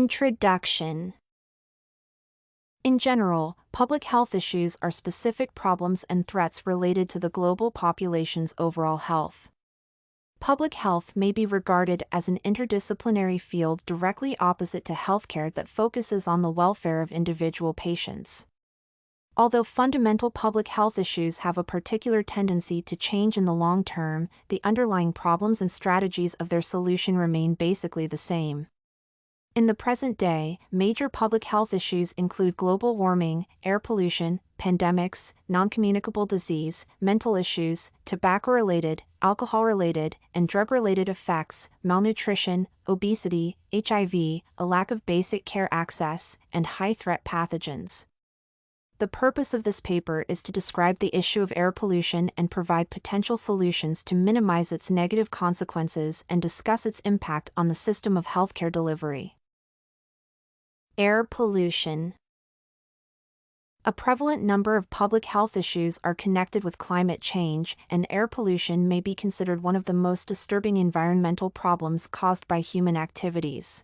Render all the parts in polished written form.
Introduction. In general, public health issues are specific problems and threats related to the global population's overall health. Public health may be regarded as an interdisciplinary field directly opposite to healthcare that focuses on the welfare of individual patients. Although fundamental public health issues have a particular tendency to change in the long term, the underlying problems and strategies of their solution remain basically the same. In the present day, major public health issues include global warming, air pollution, pandemics, non-communicable disease, mental issues, tobacco-related, alcohol-related, and drug-related effects, malnutrition, obesity, HIV, a lack of basic care access, and high-threat pathogens. The purpose of this paper is to describe the issue of air pollution and provide potential solutions to minimize its negative consequences and discuss its impact on the system of healthcare delivery. Air pollution. A prevalent number of public health issues are connected with climate change, and air pollution may be considered one of the most disturbing environmental problems caused by human activities.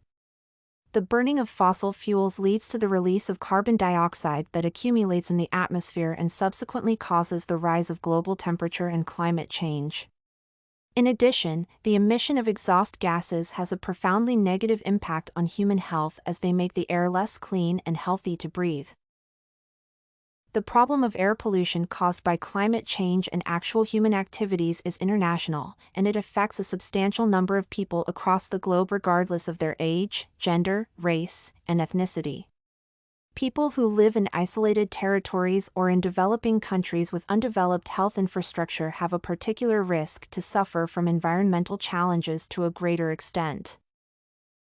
The burning of fossil fuels leads to the release of carbon dioxide that accumulates in the atmosphere and subsequently causes the rise of global temperature and climate change. In addition, the emission of exhaust gases has a profoundly negative impact on human health as they make the air less clean and healthy to breathe. The problem of air pollution caused by climate change and actual human activities is international, and it affects a substantial number of people across the globe regardless of their age, gender, race, and ethnicity. People who live in isolated territories or in developing countries with undeveloped health infrastructure have a particular risk to suffer from environmental challenges to a greater extent.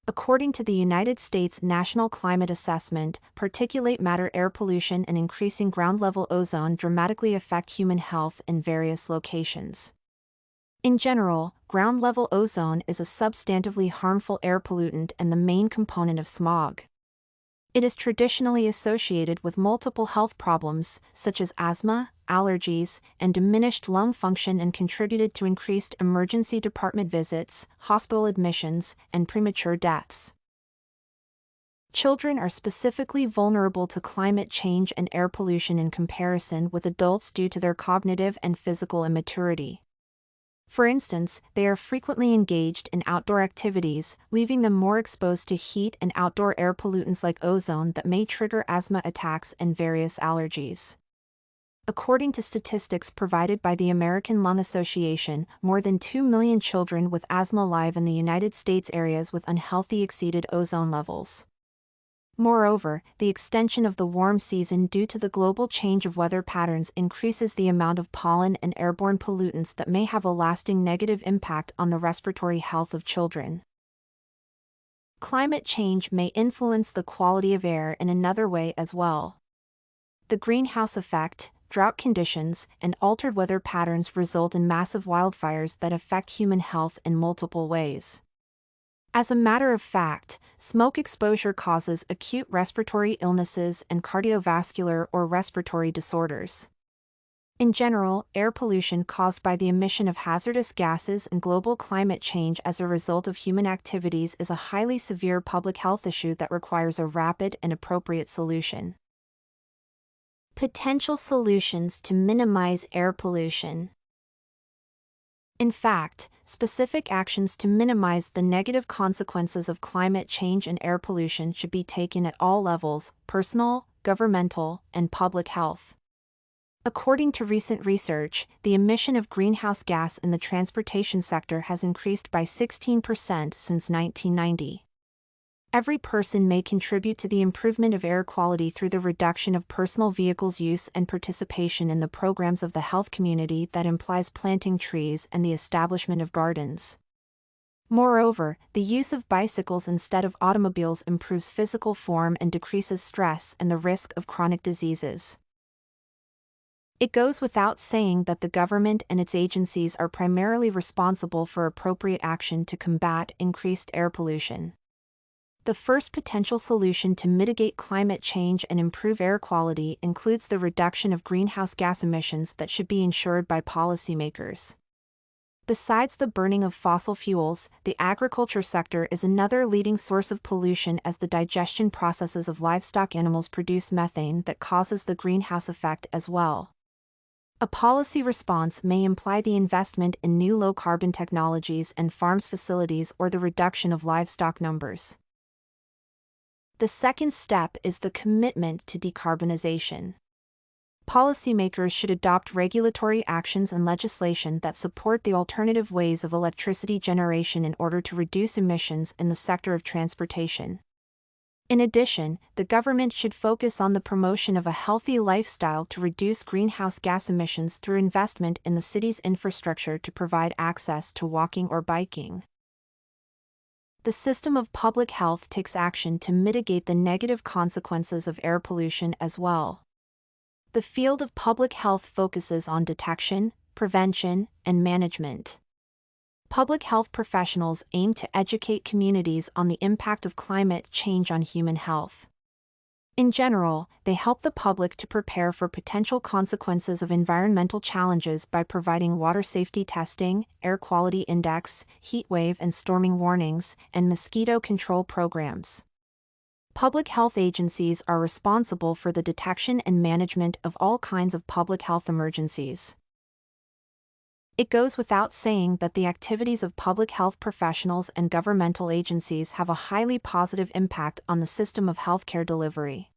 According to the United States National Climate Assessment, particulate matter air pollution and increasing ground-level ozone dramatically affect human health in various locations. In general, ground-level ozone is a substantively harmful air pollutant and the main component of smog. It is traditionally associated with multiple health problems, such as asthma, allergies, and diminished lung function, and contributed to increased emergency department visits, hospital admissions, and premature deaths. Children are specifically vulnerable to climate change and air pollution in comparison with adults due to their cognitive and physical immaturity. For instance, they are frequently engaged in outdoor activities, leaving them more exposed to heat and outdoor air pollutants like ozone that may trigger asthma attacks and various allergies. According to statistics provided by the American Lung Association, more than 2 million children with asthma live in the United States areas with unhealthy exceeded ozone levels. Moreover, the extension of the warm season due to the global change of weather patterns increases the amount of pollen and airborne pollutants that may have a lasting negative impact on the respiratory health of children. Climate change may influence the quality of air in another way as well. The greenhouse effect, drought conditions, and altered weather patterns result in massive wildfires that affect human health in multiple ways. As a matter of fact, smoke exposure causes acute respiratory illnesses and cardiovascular or respiratory disorders. In general, air pollution caused by the emission of hazardous gases and global climate change as a result of human activities is a highly severe public health issue that requires a rapid and appropriate solution. Potential solutions to minimize air pollution. In fact, specific actions to minimize the negative consequences of climate change and air pollution should be taken at all levels: personal, governmental, and public health. According to recent research, the emission of greenhouse gas in the transportation sector has increased by 16% since 1990. Every person may contribute to the improvement of air quality through the reduction of personal vehicles use and participation in the programs of the health community that implies planting trees and the establishment of gardens. Moreover, the use of bicycles instead of automobiles improves physical form and decreases stress and the risk of chronic diseases. It goes without saying that the government and its agencies are primarily responsible for appropriate action to combat increased air pollution. The first potential solution to mitigate climate change and improve air quality includes the reduction of greenhouse gas emissions that should be ensured by policymakers. Besides the burning of fossil fuels, the agriculture sector is another leading source of pollution as the digestion processes of livestock animals produce methane that causes the greenhouse effect as well. A policy response may imply the investment in new low-carbon technologies and farms facilities or the reduction of livestock numbers. The second step is the commitment to decarbonization. Policymakers should adopt regulatory actions and legislation that support the alternative ways of electricity generation in order to reduce emissions in the sector of transportation. In addition, the government should focus on the promotion of a healthy lifestyle to reduce greenhouse gas emissions through investment in the city's infrastructure to provide access to walking or biking. The system of public health takes action to mitigate the negative consequences of air pollution as well. The field of public health focuses on detection, prevention, and management. Public health professionals aim to educate communities on the impact of climate change on human health. In general, they help the public to prepare for potential consequences of environmental challenges by providing water safety testing, air quality index, heat wave and storming warnings, and mosquito control programs. Public health agencies are responsible for the detection and management of all kinds of public health emergencies. It goes without saying that the activities of public health professionals and governmental agencies have a highly positive impact on the system of healthcare delivery.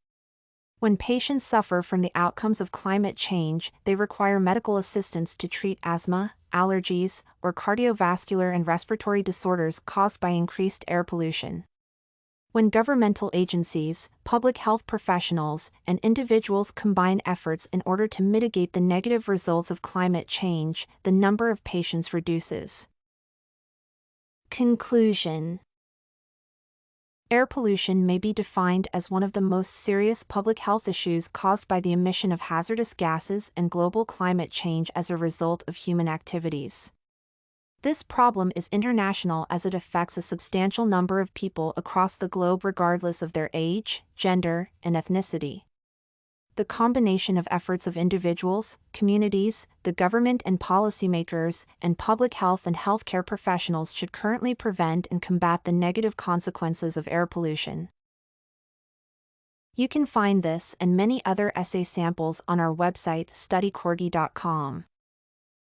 When patients suffer from the outcomes of climate change, they require medical assistance to treat asthma, allergies, or cardiovascular and respiratory disorders caused by increased air pollution. When governmental agencies, public health professionals, and individuals combine efforts in order to mitigate the negative results of climate change, the number of patients reduces. Conclusion: air pollution may be defined as one of the most serious public health issues caused by the emission of hazardous gases and global climate change as a result of human activities. This problem is international as it affects a substantial number of people across the globe regardless of their age, gender, and ethnicity. The combination of efforts of individuals, communities, the government and policymakers, and public health and healthcare professionals should currently prevent and combat the negative consequences of air pollution. You can find this and many other essay samples on our website studycorgi.com.